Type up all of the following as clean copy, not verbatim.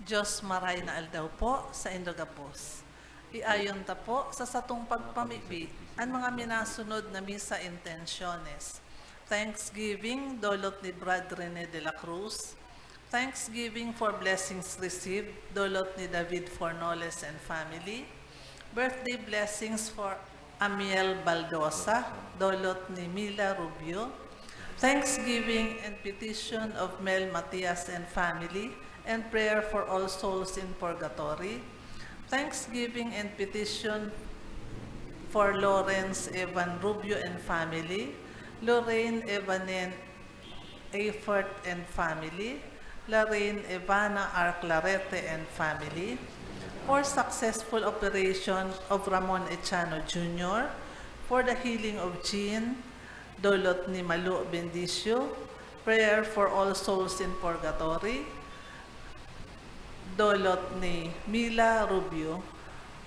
Diyos maray na aldaw po sa Indogapos. Iayon ta po sa satong pagpamibi ang mga minasunod na misa intentiones. Thanksgiving, dolot ni Brad Rene de la Cruz. Thanksgiving for blessings received, dolot ni David Fornoles and family. Birthday blessings for Amiel Baldosa, dolot ni Mila Rubio. Thanksgiving and petition of Mel Matias and family, and prayer for all souls in purgatory. Thanksgiving and petition for Lawrence Evan Rubio and family, Lorraine Evanen Eifert and family, Lorraine Evana R. Clarete and family, for successful operation of Ramon Echano Jr., for the healing of Jean, dolot ni Malu Bendicio, prayer for all souls in purgatory, dolot ni Mila Rubio,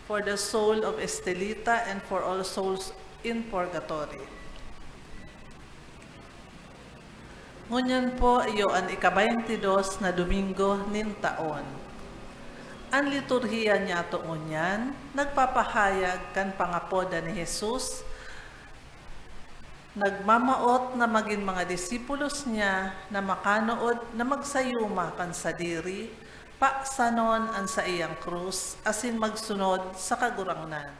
for the soul of Estelita and for all souls in purgatory. Ngunyan po iyo ang ika-22 na Domingo nin taon. Ang liturhiya niya to ngunyan, nagpapahayag kan pangapoda ni Jesus, nagmamaot na maging mga disipulos niya na makanood na magsayuma kan sadiri, paksanon ang sa iyang krus, asin magsunod sa kagurangnan.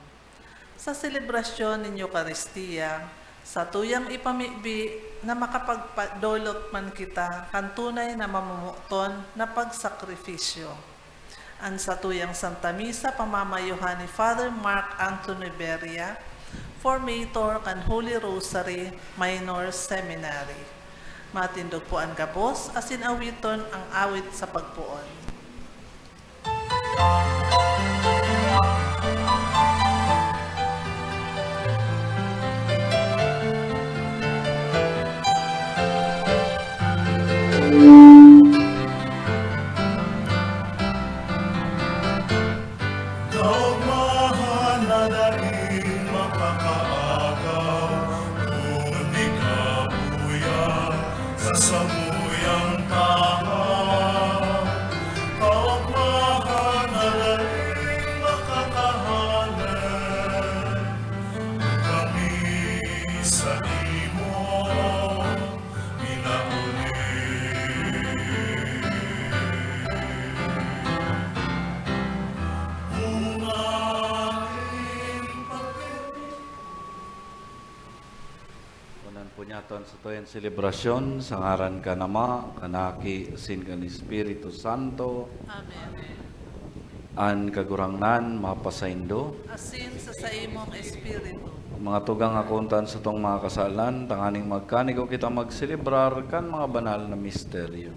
Sa selebrasyon ninyo Eucharistia, sa tuyang ipamibi na makapagpadolot man kita, kantunay na mamumuton na pagsakripisyo. Ang sa tuyang Santa Misa, pamamayuhan ni Father Mark Anthony Beria, Formator kan Holy Rosary Minor Seminary. Matindog po ang gabos, asin awiton ang awit sa pagpuon. Punyaton sa toyan selebrasyon, sa ngaran ka nama, kanaki, sin ka ni Espiritu Santo. Amen. An kagurangnan, mapasaindo. Asin sa imong espiritu. Mga tugang akuntan sa tong mga kasalan, tanganing magkanigo kita magselebrar kan mga banal na misteryo.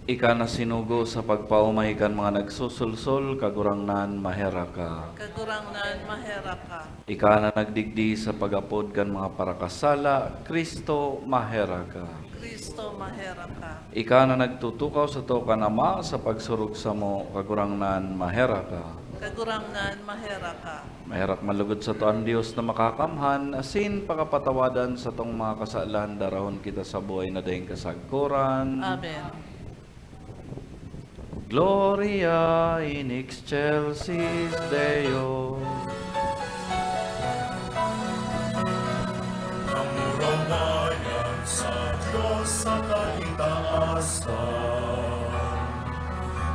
Ika na sinugo sa pagpaumay kan mga nagsusulsol, kagurangnan mahera ka. Kagurangnan mahera ka. Ika na nagdigdi sa pagapod kan mga parakasala, Kristo mahera ka. Kristo mahera ka. Ika na nagtutukaw sa to kanama sa pagsurog sa mo, kagurangnan mahera ka. Kagurangnan mahera ka. Maherak malugod sa to ang Diyos na makakamhan, asin pakapatawadan sa tong mga kasalan, darahon kita sa buhay na dahing kasagkuran. Amen. Gloria in excelsis Deo. Namurawayan sa Diyos sa kaitaasan,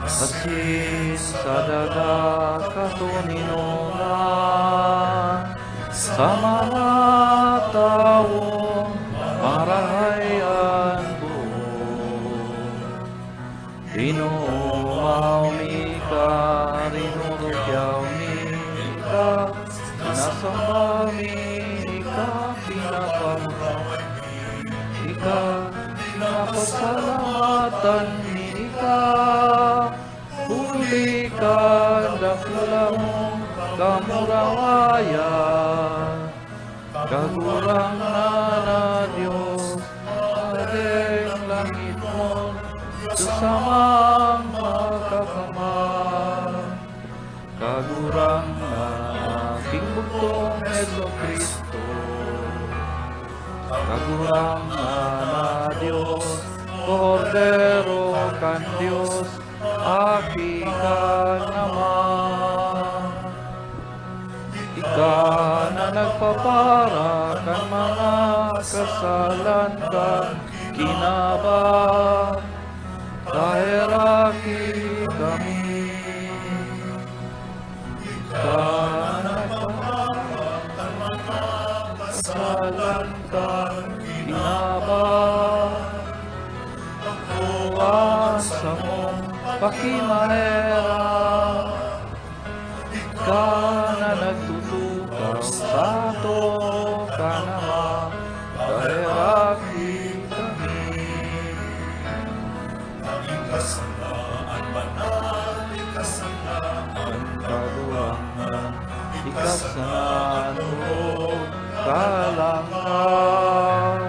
Asin sa daga katuninungan, sa mga taong marahayan buong. Inumaw mi ka, rinurugyaw mi ka, nasamba mi ka, pinapamahal ika, pinapasalamatan mi ka, huli ka, dakula mong kamurangayan, kagurang na Diyos, adeng langit mo, Susamang makakamay, kagurang na aking bugtong Jesucristo, kagurang na Diyos, Cordero kan Dios, aki ka naman. Ika na nagpapara kan mga kasalan kan kinabang, kahiraki kami. Ika na nagpapara kan mga kasalan kan kinabang, sa mong pakimanera. Ika na nagtutukaw sa ato ka naman, kahiraki kami. Ikasanaan banal, ikasanaan Ang kagulangan, ikasanaan mo, kalangkan.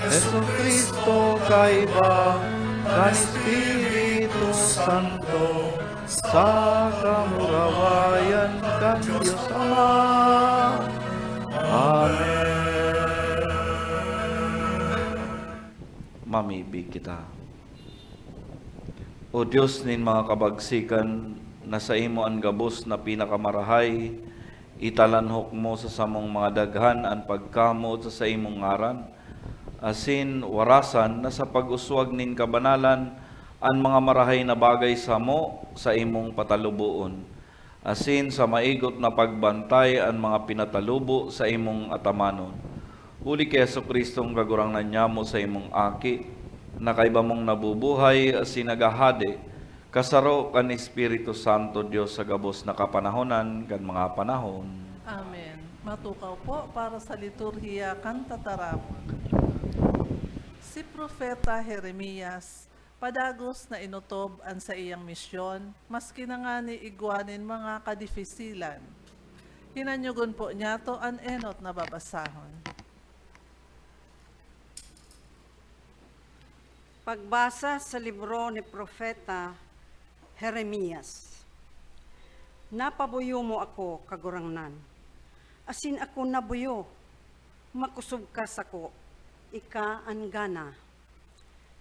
Yesu Kristo kaiba, kan Espiritu Santo, sa kamurawayan kan Diyos Ama. Amen. Mamibig kita. O Diyos nin mga kabagsikan, na sa imo ang gabos na pinakamarahay, italanhok mo sa samong mga daghan ang pagkamot sa imong ngaran, asin warasan na sa pag-uswag nin kabanalan ang mga marahay na bagay sa mo sa imong patalubuon, asin sa maigot na pagbantay ang mga pinatalubo sa imong atamanon. Uli kay Jesucristong kagurangnan niya mo sa imong aki, na kaiba mong nabubuhay asin nagahade, kasaro kan Espiritu Santo Dios sa gabos na kapanahonan kan mga panahon. Amen. Matukaw po para sa liturhiya kan tataramon. Si Propeta Jeremias, padagos na inutob an sa iyang misyon, maski na nga ni igwanin mga kadifisilan. Hinanyugon po niya to an enot na babasahon. Pagbasa sa libro ni Propeta Jeremias. Napabuyo mo ako, kagurangnan. Asin ako nabuyo, makusog ka sako, ika angana.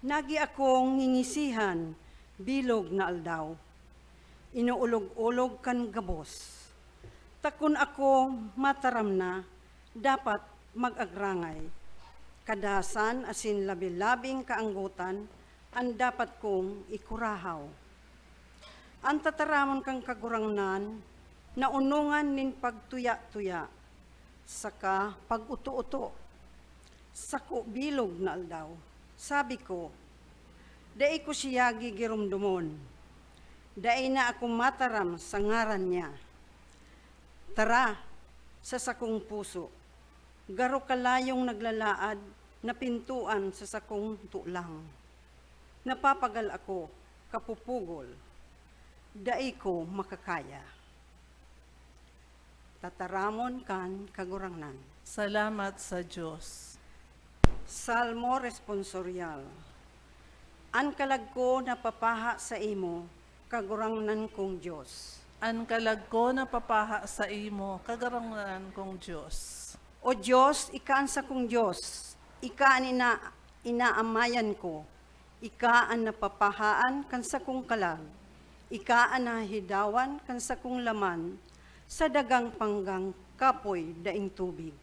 Nagi akong ngingisihan, bilog na aldaw. Inuulog-ulog kan gabos. Takon ako mataram na, dapat mag-agrangay. Kadasan asin labi-labing kaanggutan, ang dapat kong ikurahaw. Ang tataramon kang kagurangnan, na unungan nin pagtuya-tuya, saka pag-uto-uto, sako bilog na aldaw. Sabi ko, dai ko siya gigirumdumon, dai na ako mataram sa ngaran niya. Tara, sa sakong puso, garo kalayong naglalaad na pintuan sa sakong tulang. Napapagal ako, kapupugol, dai ko makakaya. Tataramon kan kagurangnan. Salamat sa Diyos. Salmo responsorial. An kalag ko napapaha sa imo, kagurangnan kong Diyos. An kalag ko na papaha sa imo, kagarangan kong Diyos. O Diyos, ikaan sa kong Diyos, ikaan inaamayan ko, ikaan napapahaan kan sa kong kalag, ikaan nahidawan kan sa kong laman, sa dagang panggang kapoy daing tubig.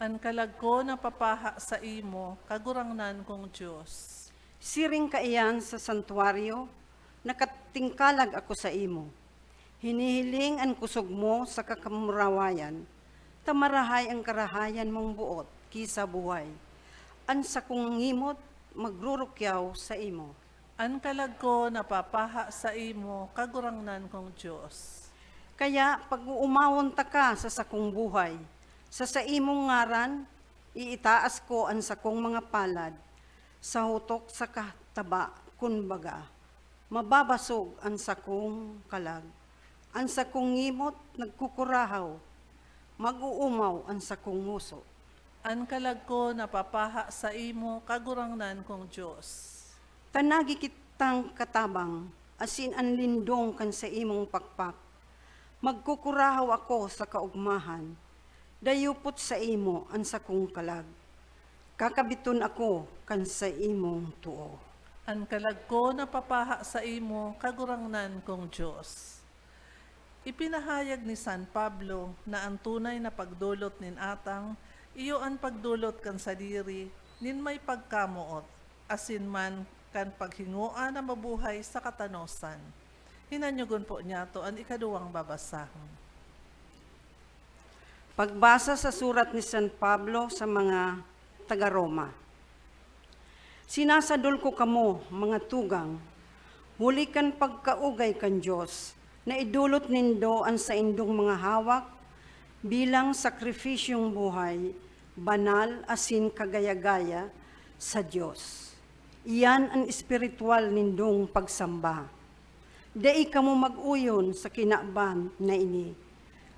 An kalag ko na papaha sa imo, kagurangnan kong Diyos. Siring kaiyan sa santuaryo, nakatingkalag ako sa imo. Hinihiling ang kusog mo sa kakamurawayan, tamarahay ang karahayan mong buot, kisa buhay. An sa kong ngimot, magrurukyaw sa imo. An kalag ko na papaha sa imo, kagurangnan kong Diyos. Kaya pag-uumawon ta ka sa sakong buhay, sa imong ngaran, iitaas ko ang sakong mga palad, sa hutok sa kataba, kunbaga, mababasog ang sakong kalag, ang sakong ngimot nagkukurahaw, mag-uumaw ang sakong nguso. An kalag ko na papaha sa imo, kagurangnan kong Diyos. Tanagi kitang katabang, asin ang lindong kan sa imong pakpak, magkukurahaw ako sa kaugmahan, dayupot sa imo ang sakong kalag. Kakabiton ako kan sa imong tuo. An kalag ko napapaha sa imo, kagurangnan kong Diyos. Ipinahayag ni San Pablo na ang tunay na pagdulot nin atang, iyo ang pagdulot kan sa diri, nin may pagkamuot, asin man kan paghinguan na mabuhay sa katanosan. Hinanyugon po niya to ang ikaduwang babasahan. Pagbasa sa surat ni San Pablo sa mga taga-Roma. Sinasadol ko kamo, mga tugang, huli kan pagkaugay kan Diyos, na idulot nindo ang sa indong mga hawak bilang sakrifisyong buhay, banal asin kagaya-gaya sa Diyos. Iyan ang espiritual nindong pagsamba. Dai kamo mag-uyon sa kinaban na ini,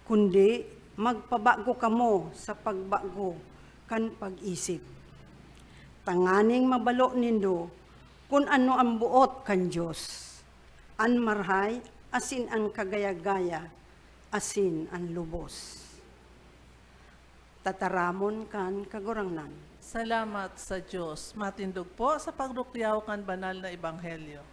kundi magpabago kamo sa pagbago kan pag-isip. Tanganing mabalo nindo kung ano ang buot kan Diyos, an marhay, asin ang kagaya-gaya, asin ang lubos. Tataramon kan kagurangnan. Salamat sa Diyos. Matindog po sa pagrukyaw kan banal na ebanghelyo.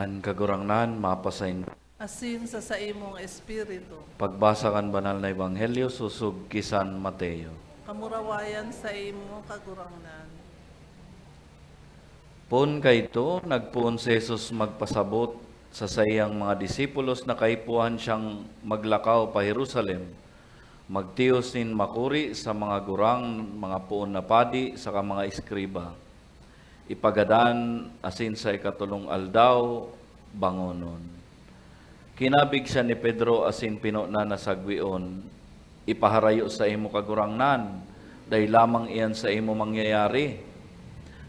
An kagurangnan mapasain. Asin sa imong espiritu, Pagbasa kan banal na ebanghelyo susug kisan Mateo. kamurawayan sa imo kagurangnan. Pun kayto nagpuon si Jesus magpasabot sa sayang mga disipulos na kaipuhan siyang maglakaw pa Jerusalem. Magtiyos nin makuri sa mga gurang, mga puon na padi, sa mga iskriba. Ipagadan asin sa ikatulong aldaw, bangonon. Kinabig siya ni Pedro asin pino na nasagwion, ipaharayo sa imo kagurangnan, dahil lamang iyan sa imo mangyayari.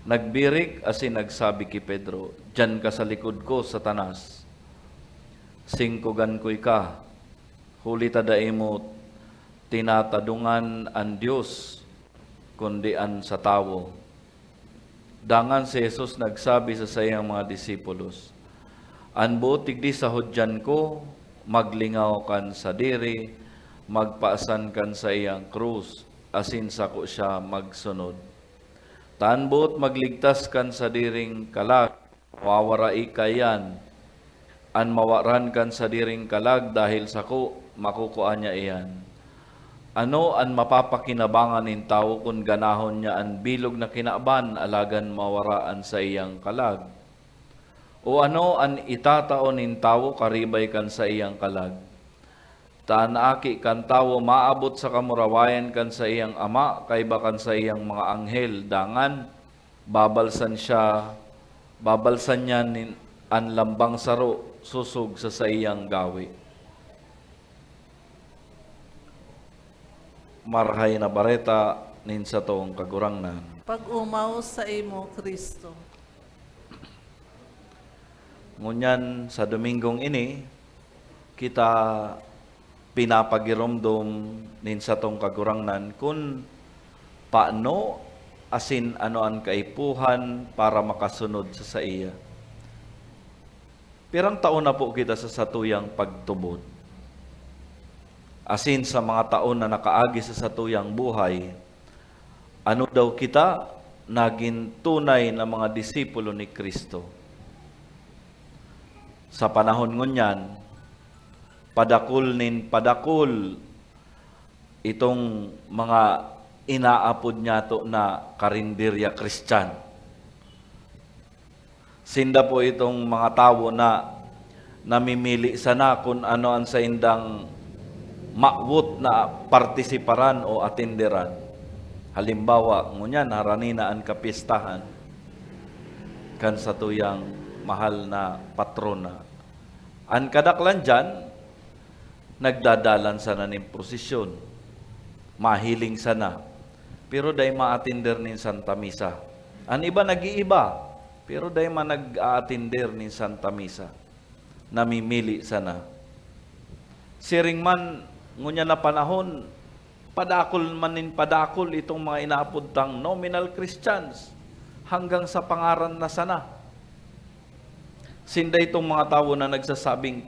Nagbirik asin nagsabi ki Pedro, "Diyan ka sa likod ko, Satanas. Singkugan ko'y ka, huli tada imo tinatadungan ang Diyos, kundi an sa tawo." Dangan si Jesus nagsabi sa sayang mga disipulos, "Anbo tigdi sa hodyan ko, maglingaw kan sa diri, magpaasan kan sa iyang krus, asin sako siya magsunod. Tanbot magligtas kan sa diring kalag, wawarai kayan, an mawaran kan sa diring kalag dahil sako, makukuha niya iyan. Ano ang mapapakinabangan ng tao kung ganahon niya ang bilog na kinaban alagan mawaraan sa iyang kalag? O ano ang itataon ng tao karibay kan sa iyang kalag? Taanaki kan tao maabot sa kamurawayan kan sa iyang ama, kayba kan sa iyang mga anghel, dangan babalsan niya ang lambang saro, susug sa iyang gawi." Marhay na bareta nin sa toong kagurangnan. Pag-umaw sa imo, Kristo. Ngunyan sa Domingong ini, kita pinapagiromdom nin sa tong kagurangnan kung paano asin ano ang kaipuhan para makasunod sa iya. Pirang taon na po kita sa satuyang pagtubod. Asin sa mga taon na nakaagi sa satuyang buhay, ano daw kita naging tunay na mga disipulo ni Kristo. Sa panahon ngunyan, padakul itong mga inaapod niya to na karinderya Kristyan. Sinda po itong mga tao na namimili sana kung ano ang sa indang makwot na partisiparan o atinderan. Halimbawa, ngunyan, haranina ang kapistahan kan sa tuyang mahal na patrona. Ang kadaklan dyan, nagdadalan sana ng prosesyon. Mahiling sana. Pero day ma-atinder nin Santa Misa. Ang iba nag-iiba, pero day ma nag-atinder nin Santa Misa. Namimili sana. Siring man, ngunya na panahon, padakol itong mga inaapudtang nominal Christians hanggang sa pangaran na sana. Sinda itong mga tao na nagsasabing,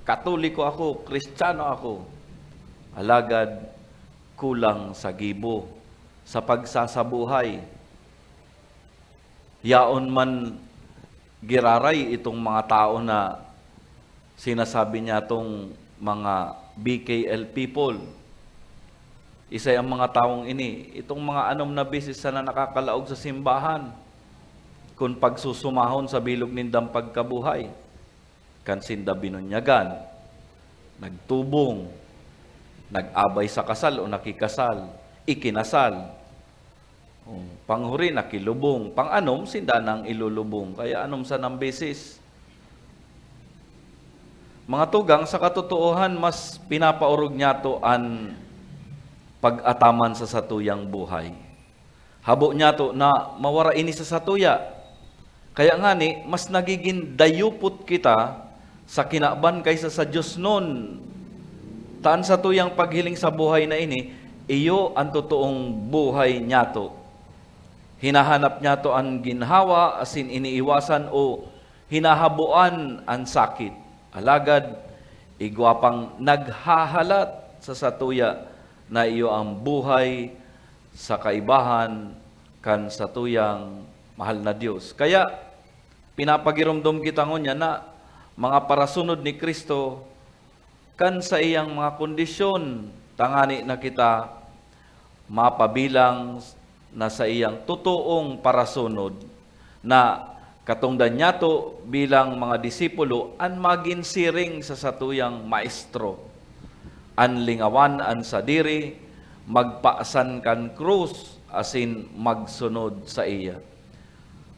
Katoliko ako, Kristiyano ako, alagad kulang sa gibo, sa pagsasabuhay. Yaon man giraray itong mga tao na sinasabi niya itong mga BKL people. Isa ang mga taong ini, itong mga anom na bisis na nakakalaog sa simbahan, kung pagsusumahon sa bilog nindang pagkabuhay, kansinda binunyagan, nagtubong, nag-abay sa kasal o nakikasal, ikinasal, panghuri nakilubong, pang-anom sinda nang ilulubong, kaya anom sa nang bisis. Mga tugang, sa katotohan, mas pinapaurog niya to an pag-ataman sa satuyang buhay. Habo niya to na mawara ini sa satuya. Kaya nga ni, mas nagiging dayupot kita sa kinaban kaysa sa Diyos nun. Taan sa tuyang paghiling sa buhay na ini, iyo ang totoong buhay niya to. Hinahanap niya to ang ginhawa, asin iniiwasan o hinahabuan ang sakit. Alagad, igwapang naghahalat sa satuya na iyo ang buhay sa kaibahan kan sa tuyang mahal na Diyos. Kaya, pinapagirumdum kita ngunya na mga parasunod ni Kristo kan sa iyang mga kondisyon, tangani na kita mapabilang na sa iyang totoong parasunod na katungdan niya to bilang mga disipulo an maginsiring sa satuyang maestro. An lingawan an sadiri, magpaasan kan krus, asin magsunod sa iya.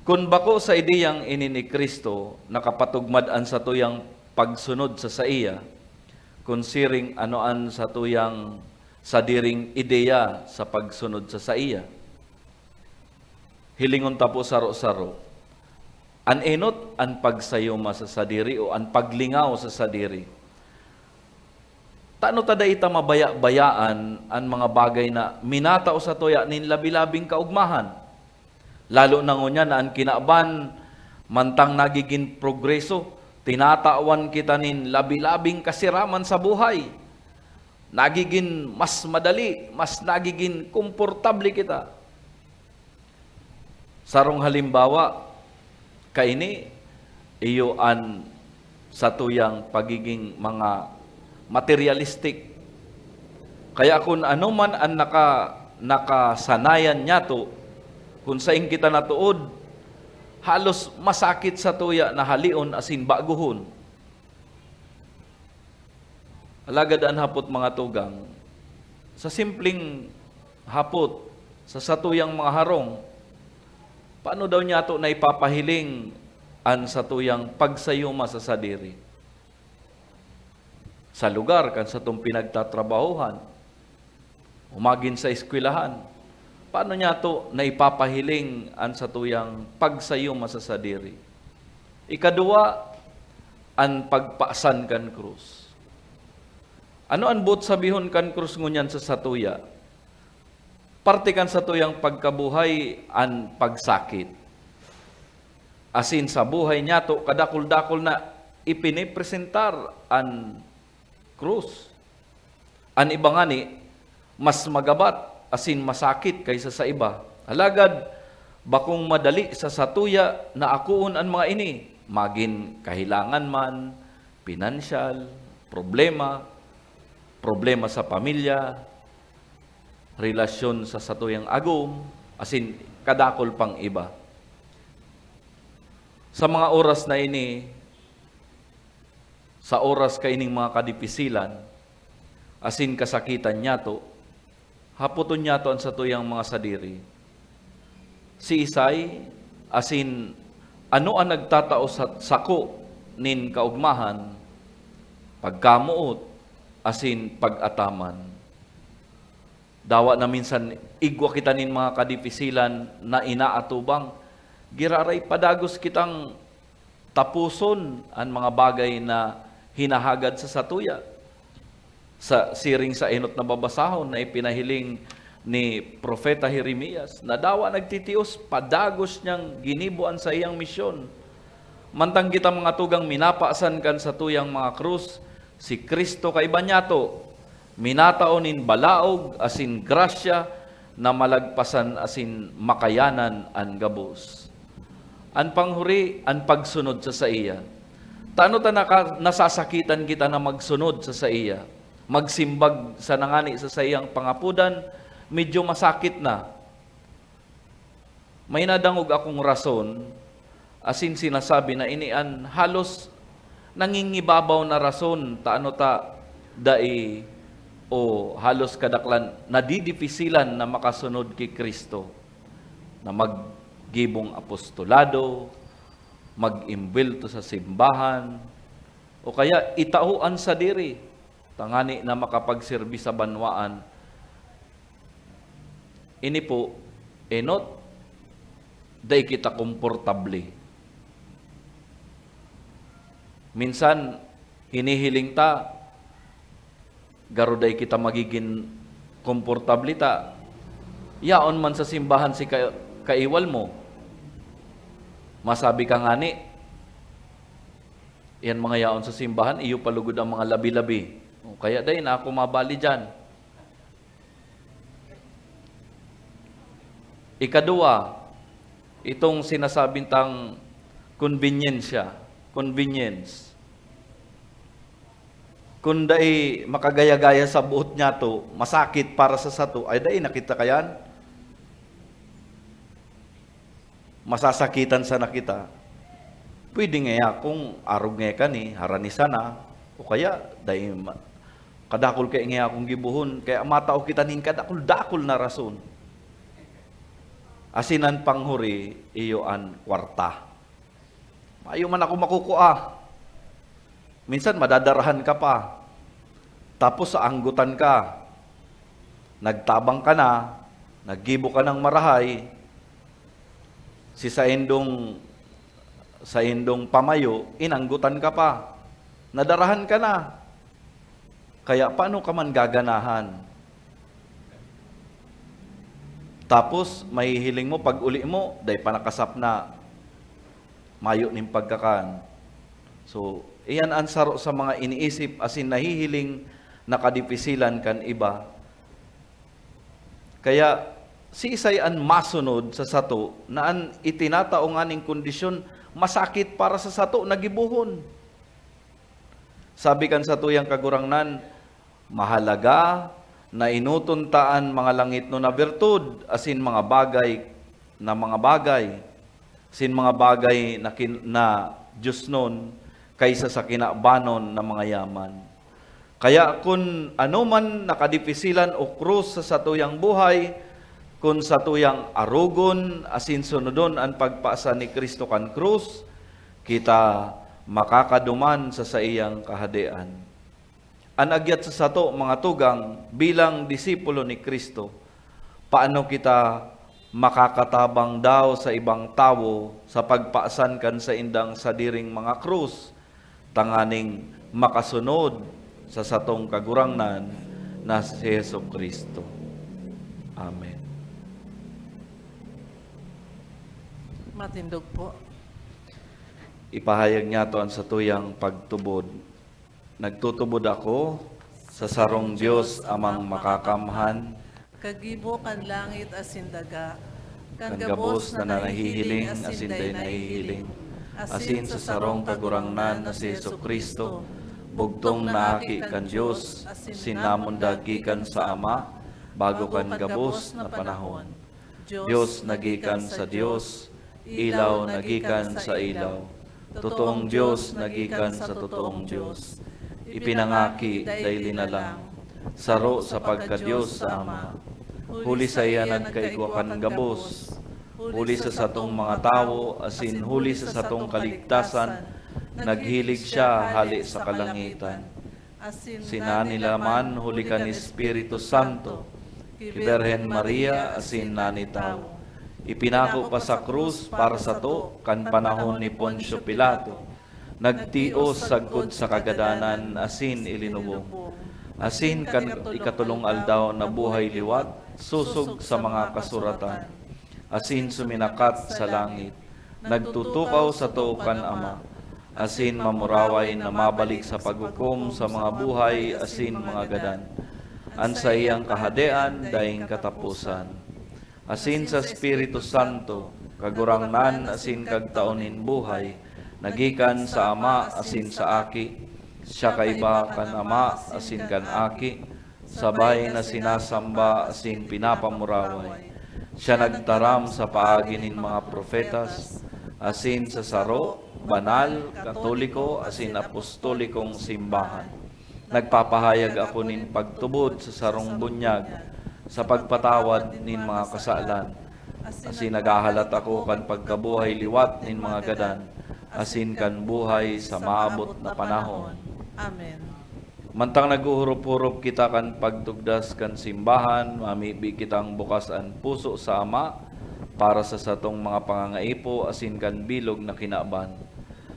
Kung bako sa ideyang ini ni Kristo, nakapatugmad an sa tuyang pagsunod sa iya, kung siring anoan sa tuyang sadiring ideya sa pagsunod sa iya. Hilingon tapo saro-saro, an enot an pagsayoma sa sadiri o an paglingaw sa sadiri. Tano tada ita mabaya-bayaan ang mga bagay na minatao sa toya nin labi-labing kaugmahan. Lalo na ngunya na ang kinaban mantang nagiging progreso, tinatawan kita nin labi-labing kasiraman sa buhay. Nagiging mas madali, mas nagiging komportable kita. Sarong halimbawa, kaini, iyo an sa tuyang pagiging mga materialistic. Kaya kung ano man ang nakasanayan niya to, kung saing kita natuod, halos masakit sa tuya na halion asin baguhon. Alagad ang hapot mga tugang, sa simpleng hapot, sa satuyang mga harong, paano daw niya to na ipapahiling ang satuyang pagsayuma sa sadiri? Sa lugar kan sa itong pinagtatrabahuhan, umagin sa eskwelahan, paano niya to na ipapahiling ang satuyang pagsayuma sa sadiri? Ikadua, ang pagpaasan kan krus. Ano ang but sabihon kan krus ngunyan sa satuya? Parte kan satuyang pagkabuhay ang pagsakit. Asin sa buhay niya to, kadakol-dakol na ipinipresentar ang krus. An iba nga ni, mas magabat asin masakit kaysa sa iba. Alagad, bakong madali sa satuya na akuon ang mga ini, magin kahilangan man, pinansyal, problema sa pamilya, relasyon sa satuyang agom, asin kadakol pang iba. Sa mga oras na ini, sa oras kaining mga kadipisilan, asin kasakitan niyato, haputon niyato ang satuyang mga sadiri. Si Isay, asin ano ang nagtatao sa sako nin kaugmahan, pagkamuot, asin pag-ataman. Dawa na minsan, igwa kita nin mga kadipisilan na inaatubang, giraray padagos kitang tapuson ang mga bagay na hinahagad sa satuya. Sa siring sa enot na babasahon na ipinahiling ni Propeta Jeremias, na dawa nagtitios, padagos niyang ginibuan sa iyang misyon. Mantang kita mga tugang minapaasan kan sa tuyang mga krus, si Kristo kay banyato, minataonin balaog asin grasya na malagpasan asin makayanan an gabos. An panghuri, an pagsunod sa iya. Tano ta nasasakitan kita na magsunod sa iya. Magsimbag sa nangani sa iyang pangapudan, medyo masakit na. May nadangog akong rason, asin sinasabi na inian halos nangingibabaw na rason, taano ta dai o halos kadaklan nadidipisilan na makasunod kay Kristo, na maggibong apostolado, mag-imbelto sa simbahan, o kaya itauan sa diri, tangani na makapagserbi sa banwaan. Ini po, enot, day kita komportable. Minsan, hinihiling ta, garuday kita magiging komportable ta. Yaon man sa simbahan si kaiwal mo. Masabi ka ngani, yan mga yaon sa simbahan, iyo palugod ang mga labi-labi. Kaya day na ako mabali dyan. Ikadua, itong sinasabing tang convenience. Kung day makagaya-gaya sa buot niya to, masakit para sa sato, ay day nakita kayan? Masasakitan sa nakita. Pwede nga kung arog nga ka ni, haranisa na, o kaya day kadakol kaya nga akong gibuhon, kaya matao kita nin kadakol-dakol na rason. Asinan panghuri, iyo an kwarta. Mayo man ako makukuha. Minsan madadarahan ka pa. Tapos sa anggutan ka. Nagtabang ka na, naggibo ka ng marahay. Si sa indong pamayo, inanggutan ka pa. Nadarahan ka na. Kaya paano ka man gaganahan? Tapos, mahihiling mo, pag uli mo, day panakasap na, mayo ning pagkakan. So, iyan ang saro sa mga iniisip, asin nahihiling nakadipisilan kan iba. Kaya, si Isay an masunod sa sato, na an itinatao nga ning kondisyon, masakit para sa sato, nagibuhon. Sabi kan sa tuyang kagurangnan, mahalaga, na inutuntaan mga langit no na bertud, asin mga bagay, asin mga bagay na Diyos nun, kaysa sa kinabanon na mga yaman. Kaya kung ano man nakadipisilan o krus sa satuyang buhay, kung satuyang arugon, asin sunodon ang pagpaasa ni Kristo kan krus, kita makakaduman sa iyang kahadian. Anagyat sa sato, mga tugang, bilang disipulo ni Kristo, paano kita makakatabang daw sa ibang tao sa pagpaasan kan sa indang sadiring mga krus, tanganing makasunod sa satong kagurangnan na si Yesu Kristo. Amen. Matindog po. Ipahayag niya to ang satuyang pagtubod. Nagtutubod ako sa sarong Diyos amang makakamhan, Kagibo kan langit asin daga, kan gabos na nahihiling, asin day nahihiling, asin sa sarong kagurangnan na si Jesu Kristo, bugtong naaki kan Diyos, asin namon dagikan sa Ama, bago kan gabos na panahon. Diyos nagikan sa Diyos, ilaw nagikan sa ilaw, totoong Diyos nagikan sa totoong Diyos, ipinangaki day linalang, saro sa pagka-Diyos sa Ama, huli sa iyanan kaikwakan gabos, huli sa satong mga tao, asin huli sa satong kaligtasan, naghilig siya hali sa kalangitan. Sinanilaman huli kan Espiritu Santo, Kiberhen Maria asin nanitaw. Ipinako pa sa krus para sa to, kan panahon ni Poncio Pilato. Nagtios sagkod sa kagadanan, asin ilinubong. Asin kan ikatulong aldaw na buhay liwat, susog sa mga kasuratan. Asin suminakat sa langit, nagtutukaw sa to kan Ama. Asin mamuraway na mabalik sa paghukom sa mga buhay, asin mga gadan. Ansa iyang kahadean, daing katapusan. Asin sa Espiritu Santo, kagurangnan, asin kagtaonin buhay, nagikan sa Ama, asin sa Aki, siya kaiba kan Ama, asin kan Aki, sabay na sinasamba, asin pinapamuraway. Siya nagtaram sa paagi nin mga profetas, asin sa saro, banal, katoliko, asin apostolikong simbahan. Nagpapahayag ako nin pagtubod sa sarong bunyag, sa pagpatawad nin mga kasalan. Asin nagahalat ako kan pagkabuhay liwat nin mga gadan, asin kan buhay sa maabot na panahon. Amen. Mantang naguhurup-hurup kita kan pagtugdas kan simbahan, mamibi kitang bukas ang puso sa Ama para sa satong mga pangangaipo, asin kan bilog na kinaban.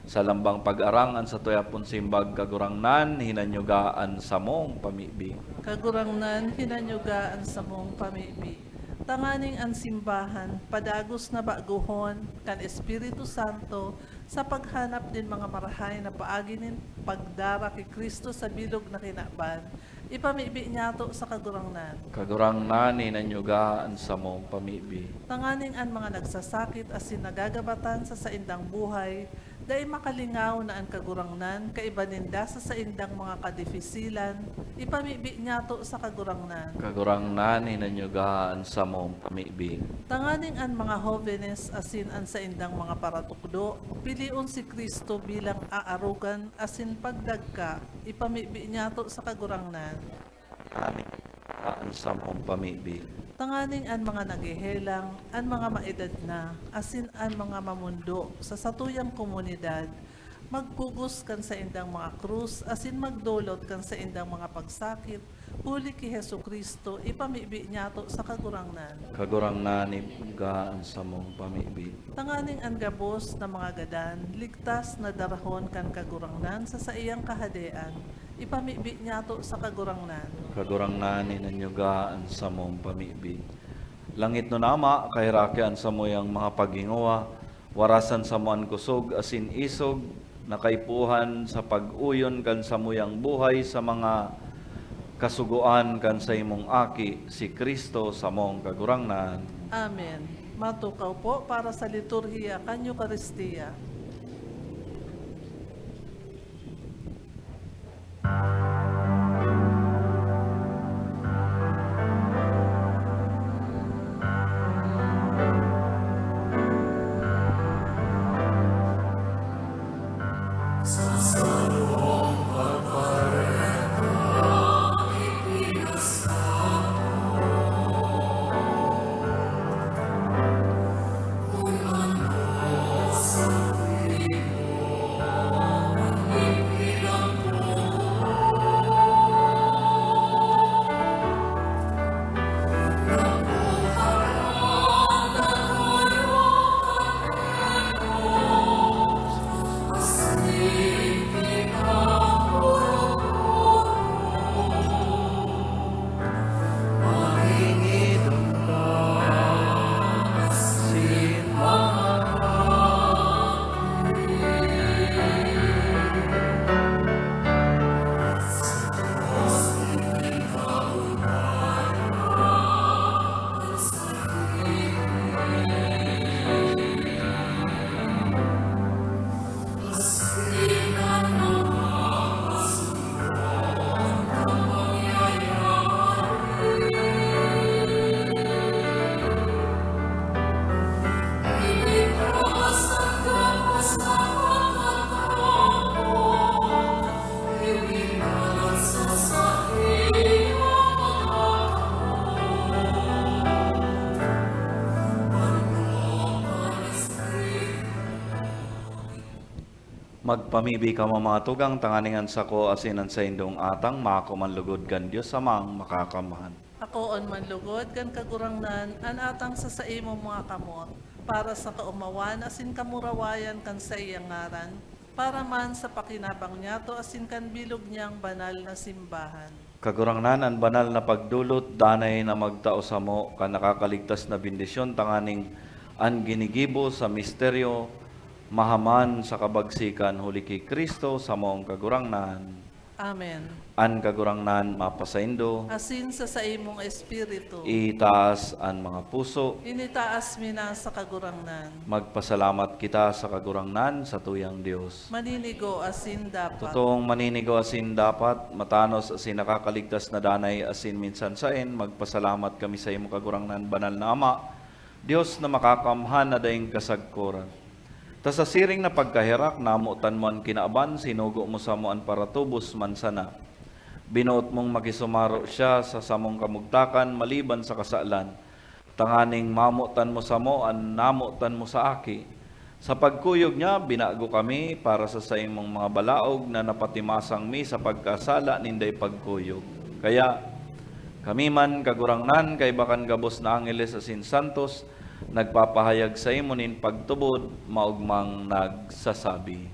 Sa lambang pag-arangan sa tuyapon simbag kagurangnan, hinanyugaan sa mong pamibi. Kagurangnan, hinanyugaan sa mong pamibi. Tanganing ang simbahan, padagos na baguhon, kan Espiritu Santo, sa paghanap din mga marahay na paagi nin pagdara kay Kristo sa bilog na kinaban, ipamibi niya to sa kagurangnan. Kagurangnan, hinanyugaan sa mong pamibi. Tanganing ang mga nagsasakit asin nagagabatan sa saindang buhay, dahil makalingaw na ang kagurangnan, kaibaninda sa saindang mga kadifisilan, ipamibi niya to sa kagurangnan. Kagurangnan, hinanyugaan sa mong pamibi. Tanganing ang mga hovenes asin ang saindang mga paratukdo, piliun si Kristo bilang aarugan asin pagdagka, ipamibi niya to sa kagurangnan. Hinanyugaan sa mong pamibi. Tanganing ang mga naghihelang, ang mga maedad na, asin ang mga mamundo sa satuyang komunidad, magpugos kan sa indang mga krus, asin magdolot kan sa indang mga pagsakit, huli ki Hesu Kristo, ipamibi niya to sa kagurangnan. Kagurangnan, hinanyugaan sa mong pamibi. Tanganing ang gabos na mga gadan, ligtas na darahon kan kagurangnan sa iyang kahadean, ipamibi niya to sa kagurangnan. Kagurangnan, hinanyugaan sa mong pamibi. Langit no nama, kahirakian sa mo yang mga paghinguwa, warasan sa moan kusog, asin isog, nakaipuhan sa pag-uyon kan sa muyang buhay sa mga kasuguan kan sa imong aki, si Kristo sa mong kagurangnan. Amen. Matukaw po para sa liturhiya kan Eucharistia. Magpamibi ka mamatugang tanganingan sa ko asinan sa indong atang mako manlugod kan Dios samang makakamahan. Ako on manlugod, gan kagurangnan, an atang sa imo mga kamot, para sa kaumawan, asin kamurawayan kan sa iyang ngaran, para man sa pakinabang niya to asin kan bilog niyang banal na simbahan. Kagurangnan ang banal na pagdulot, danay na magtao sa mo, ka nakakaligtas na bendisyon, tanganing ang ginigibo sa misteryo, mahaman sa kabagsikan, huli kay Kristo, sa mong kagurangnan. Amen. An kagurangnan mapasaindo, Asin sa imong espiritu, itaas ang mga puso, initaas mi na sa kagurangnan. magpasalamat kita sa kagurangnan sa tuyang Dios. Maninigo asin dapat. Totoong maninigo asin dapat, matanos asin nakakaligtas na danay asin minsan sain, magpasalamat kami sa imo kagurangnan banal na Ama, Dios na makakamhan na daing kasagkuran. Ta sa siring na pagkahirak, namutan mo ang kinaaban, sinugo mo sa mo ang paratubos man sana. Binuot mong makisumaro siya sa samong kamugtakan, maliban sa kasalan. Tanganing mamutan mo sa mo, an namutan mo sa aki. Sa pagkuyog niya, binago kami para sa imong mga balaog na napatimasang mi sa pagkasala ninday pagkuyog. Kaya, kami man kagurangnan kay bakan gabos na angeles asin santos, nagpapahayag sa imo nin pagtubod, maugmang nagsasabi.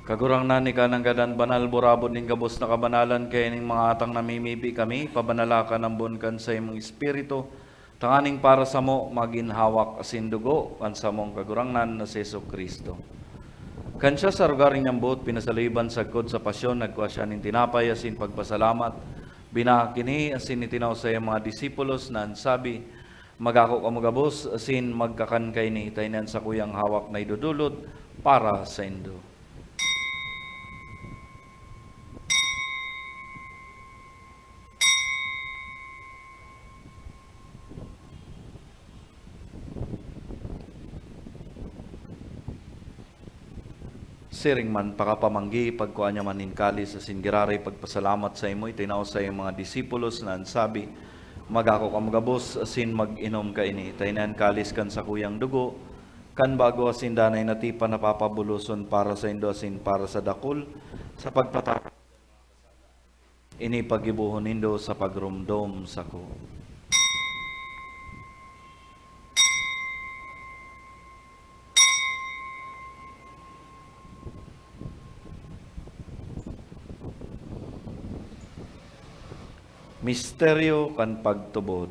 Kagurangnan ni kanang gadan banal burabot ning gabos na kabanalan kay ning mga atang namimibi kami, pabanalakan ang bunkan sa imong espiritu, tanganing para sa mo maginhawak asin dugo kan sa mong kagurangnan na si Jesucristo. Kansya sa lugar niyang buot, pinasaliban sagkod sa pasyon, nagkuha siya ning tinapay asin pagpasalamat, binakini asin itinaw sa iyang mga disipulos na ansabi, magako kamugabos asin magkakan kay ni taynan sa kuyang hawak na idudulot para sa indo. Siring man pakapamanggi pagkuha niya man kalis sa singirari pagpasalamat sa imo itinaw sa iyong mga disipulos na ansabi, magako kamugabos asin mag-inom ka ini taynan kalis kan sa kuyang dugo kan bago asin danay natipa napapabuluson para sa indo asin para sa dakul sa pagpatapos ini pagibuhon nindo sa pagrumdom sa ko. Misteryo kan pagtubod.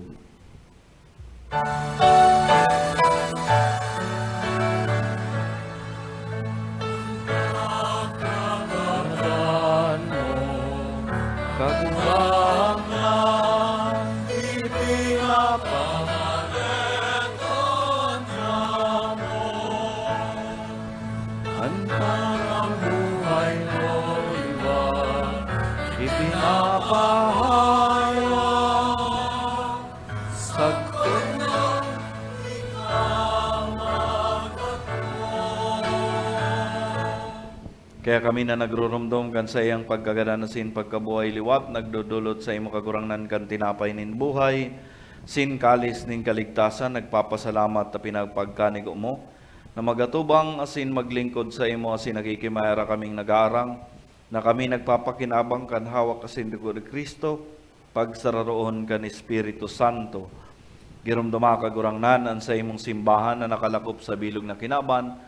Kagurangan ipinapamaleton mo ang parang buhay mo iwan ipinapahayag sagkod ng kaya kami na nagrurumdom kan sa iyang pagkagadanan sin pagkabuhay liwat, nagdudulot sa imo kagurangnan kan tinapay nin buhay, sin kalis nin kaligtasan, nagpapasalamat na pinagpagkanigo mo, na magatubang asin maglingkod sa imo asin nakikimayara kaming nag-aarang, na kami nagpapakinabang kan hawak asin dugo ni Kristo, pagsararoon kan Espiritu Santo, Girumduma kagurangnan an sa imong simbahan na nakalakop sa bilog na kinaban,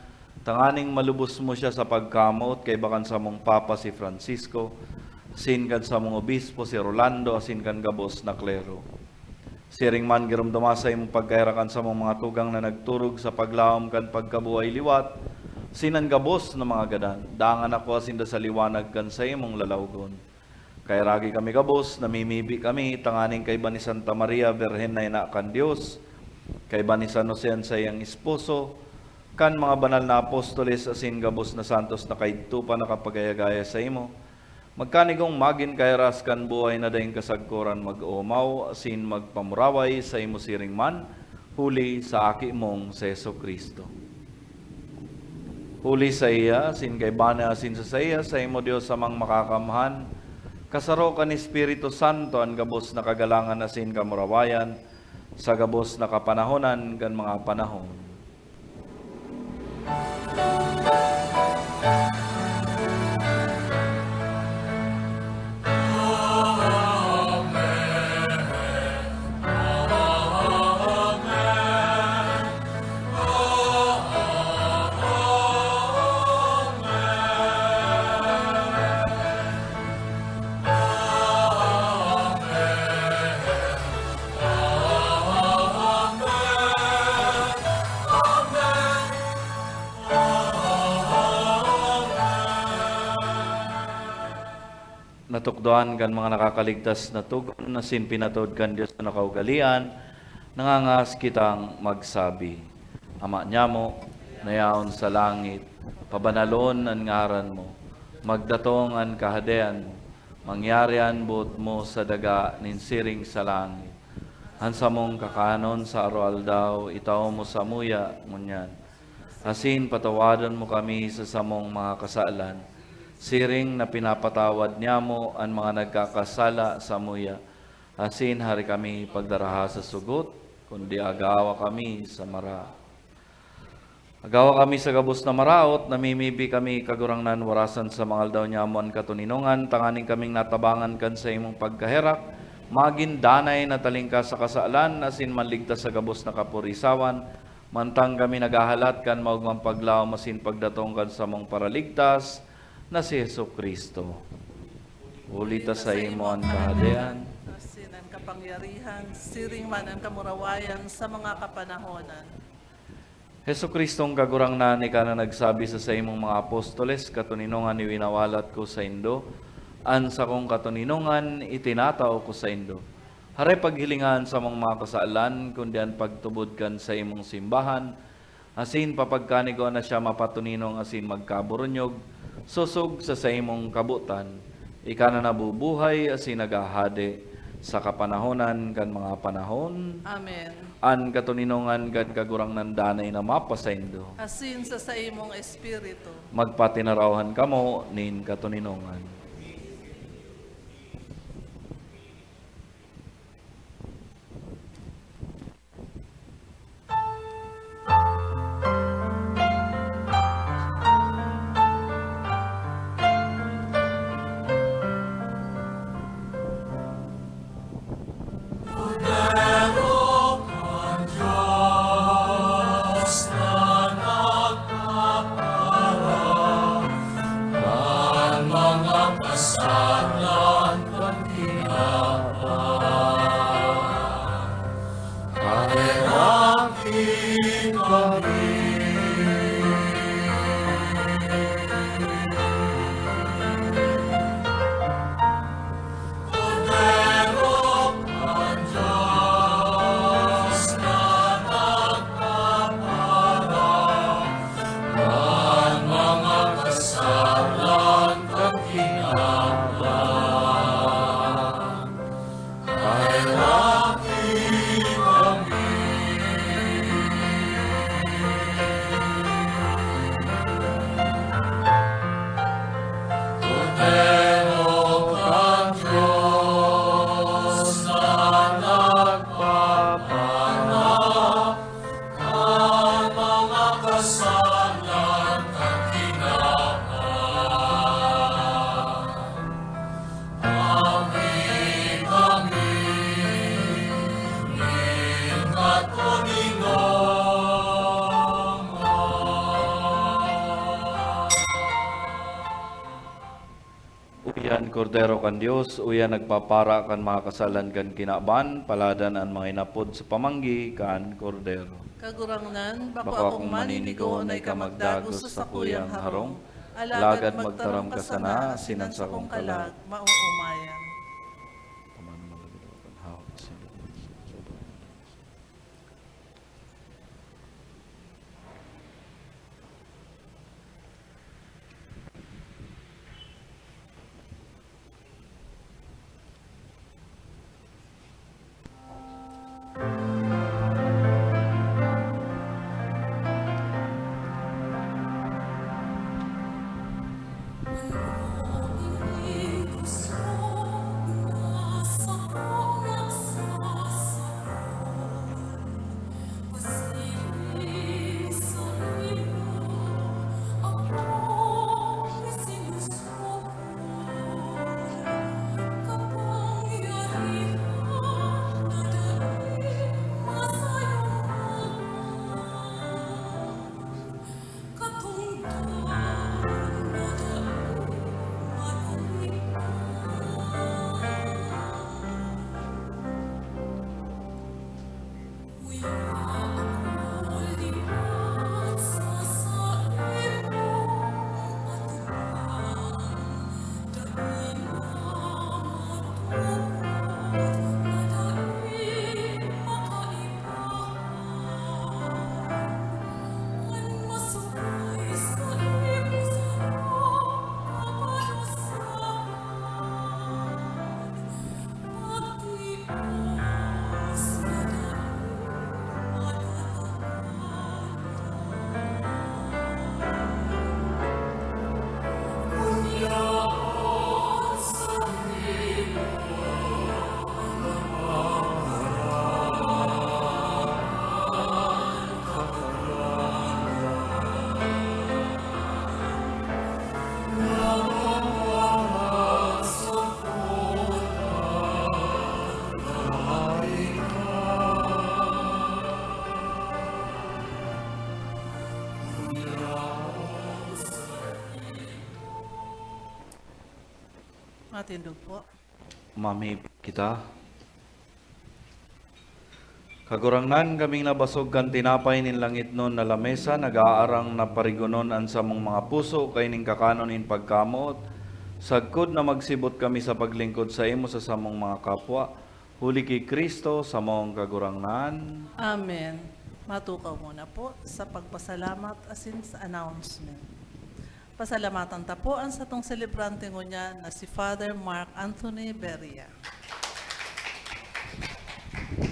tanganing malubos mo siya sa pagkamot kay bakan sa mong Papa si Francisco, asin kan sa mong obispo si Rolando, asin kan gabos na klero. Siring man girumduma sa imong pagkairakan sa mong mga tugang na nagturog sa paglaom kan pagkabuhay liwat, sinan gabos na mga gadan, dangan ako asin da sa liwanag kan sa imong lalawgon. Kay ragi kami gabos, namimibi kami, tanganing kay ba ni Santa Maria, Birhen na ina kan Diyos, kay ba ni San Jose sa iyang esposo, kan mga banal na apostoles, asin gabos na santos na kaidto pa nakapagayagaya sa imo. Magkanigong magin kay ras kan buhay na dayong kasagkuran mag-umaw, asin magpamuraway sa imo siring man, huli sa aki mong sa Yeso Kristo. Huli sa iya, asin kay bana asin sa iya, sa imo Diyos samang makakamhan, kasaro kan Espiritu Santo ang gabos na kagalangan asin kamurawayan sa gabos na kapanahonan kan mga panahon. Natukdoan kan mga nakakaligtas na tugon na sin pinatod kan Diyos na nakaugalian, nangangas kitang magsabi, Ama niya mo, nayaon sa langit, pabanalon ang ngaran mo, magdatong ang kahadean mo, mangyarian buot mo sa daga ninsiring sa langit. Hansa mong kakanon sa aral daw, itaw mo sa muya, ngunyan. Asin patawadan mo kami sa samong mga kasalan, siring na pinapatawad niya mo ang mga nagkakasala sa muya. Asin hari kami pagdaraha sa sugot, kundi agawa kami sa mara. Agawa kami sa gabos na maraot, namimibi kami kagurangnan warasan sa mga aldaw niya mo ang katuninungan, tanganing kaming natabangan kan sa imong pagkaherak, magin danay na talingka sa kasalan, asin manligtas sa gabos na kapurisawan, mantang kami nagahalat kan maugmang paglaw, masin pagdatong kan sa mong paraligtas, na si Yeso Kristo. Ulita sa imo ang kahadean, asin ang kapangyarihan, siring man ang kamurawayan sa mga kapanahonan. Heso Kristong kagurangnan ka na nagsabi sa imong mga apostoles, katuninungan ni winawalat ko sa Indo, an sa kong katuninungan itinatao ko sa Indo. Haray paghilingan sa mga kasaalan, kundi ang pagtubod kan sa imong simbahan, asin papagkanigo na siya mapatuninong asin magkaburunyog, susog sa imong kabutan, ika na nabubuhay asin nagahade sa kapanahonan kan mga panahon. Amen. An katuninongan kan kagurang nandanay na mapasaindo. Asin sa imong espiritu. Magpatinarawan kamo nin katuninongan. kordero kan Dios, uya nagpapara kan mga kasalan kan kinaban, paladan ang mga inapod sa pamanggi kan kordero. Kagurangnan, bako Bako akong maninigo, nay ka magdagos sa sakuyang harong. Alagad magtaram ka sana, sinan sa kong kalag, mauumayan. Matindog po. Mami kita. Kagurangnan kaming nabasog kan tinapay nin langit nun na lamesa, nag-aarang na parigunon an sa mong mga puso, kay ning kakanon in pagkamot. Sagkod na magsibot kami sa paglingkod sa imo sa samong mga kapwa. Huli kay Kristo sa mong kagurangnan. Amen. Matukaw muna po sa pagpasalamat asin sa announcement. Pasalamatan ta po ang sa tong celebrante ngunya na si Father Mark Anthony Beria.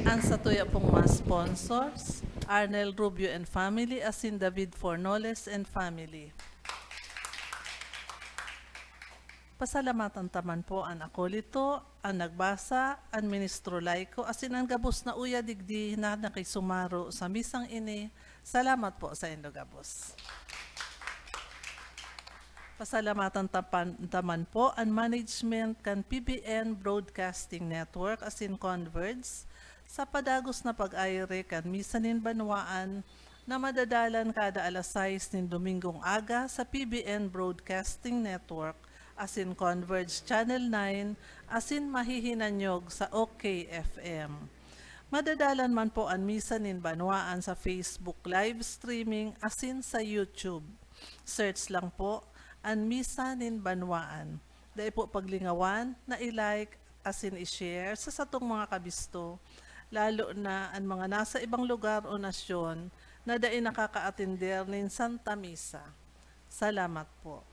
Ang sa tuya pong mga sponsors, Arnel Rubio and family, asin David Fornoles and family. Pasalamatan taman po ang akolito, ang nagbasa, ang ministro laiko, asin ang gabos na uya digdi na nakisumaro sa misang ini. Salamat po sa inyong gabos. Pasalamatan taman po ang management kan PBN Broadcasting Network asin Converge sa padagos na pag-ayre kan misanin banwaan na madadalan kada alas 6 nin Domingong aga sa PBN Broadcasting Network asin Converge Channel 9 asin mahihinanyog sa OKFM. Madadalan man po ang misanin banwaan sa Facebook live streaming asin sa YouTube. Search lang po ang misa nin banwaan. Dahil po paglingawan na i-like asin i-share sa satong mga kabisto, lalo na ang mga nasa ibang lugar o nasyon na dahil nakaka-atender nin Santa Misa. Salamat po.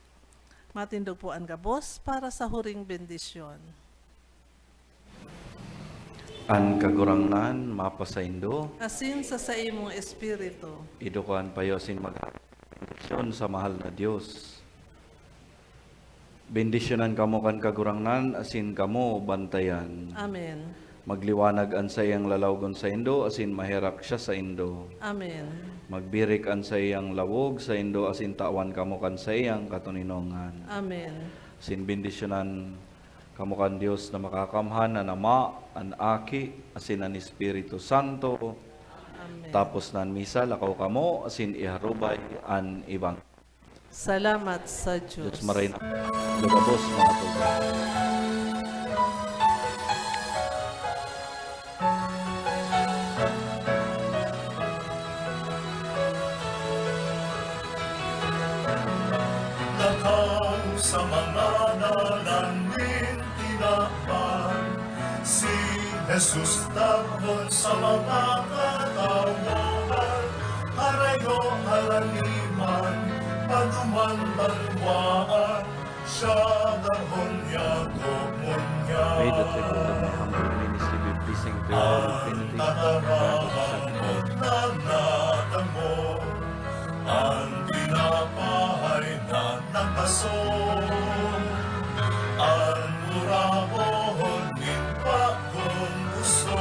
Matindog po ang gabos para sa huring bendisyon. An kagurangnan mapasaindo, Asin sa imong espiritu. idukuan payo sin mag-bendisyon sa mahal na Dios. Bendisyonan kamo kan kagurangnan, asin kamo bantayan. Amen. Magliwanag an sa iyang lalawgon sa Indo, asin mahirak siya sa Indo. Amen. Magbirik an sa iyang lawog sa Indo, asin tawan kamo kan sa iyang katuninongan. Amen. Asin bendisyonan kamo kan Dios na makakamhan na Ama, an Aki, asin an Espiritu Santo. Amen. Tapos nan misa, lakaw kamo, asin iharubay an ibang. Salamat sa Diyos. Diyos maray na. Gabos mga tugang. Takaw sa mga nalanin tinakpan, si Jesus takbon sa mga katawan, harayo halaliman, paduman balwaan, siya dahon niya gomon niya. May dapat ito na may humble ministry be pleasing to your infinity. Tatarahon na natamo, ang dinapahay na nakaso, ang murahon din pa kung gusto,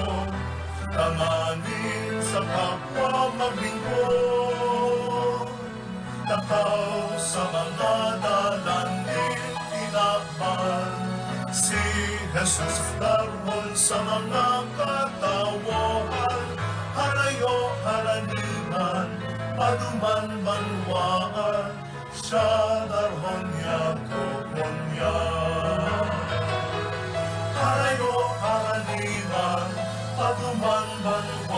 tanganin sa kapwa maglingkod. Takaw sa mga nalanin tinakpan, si Jesus darhon sa mga katawan, harayo haraniman, paduman banwaan, siya darhon niya kumon niya. Harayo haraniman, paduman banwaan,